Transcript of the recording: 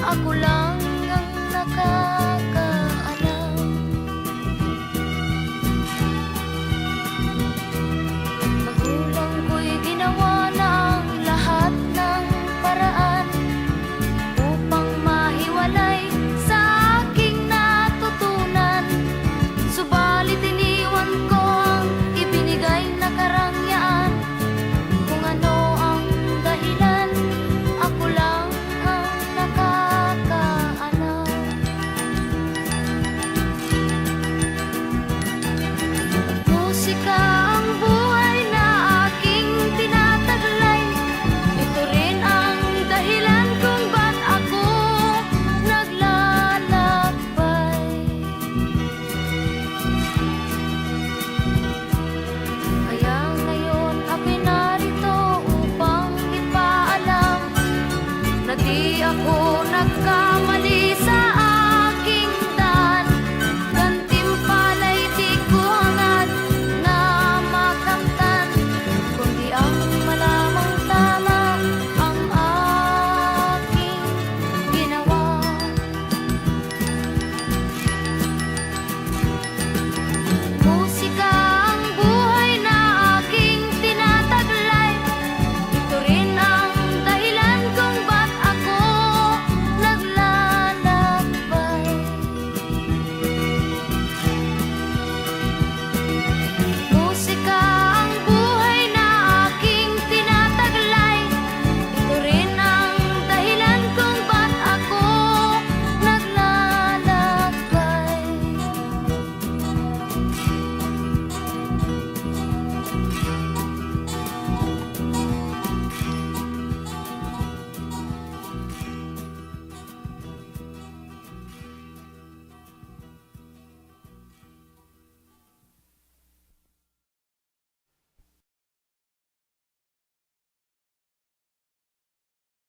ako lang ang nakakaalam. Magulang ko'y ginawa na ang lahat ng paraan upang mahiwalay sa aking natutunan. Subalit iniwan ko ang ibinigay na karangyaan. Kung ano ang dahilan, ako lang ang nakakaalam. Musika ang buhay na aking tinataglay. Ito rin ang dahilan kung ba't ako naglalakbay. Kaya ngayon ako'y narito upang ipaalam na di ako nagkamali sa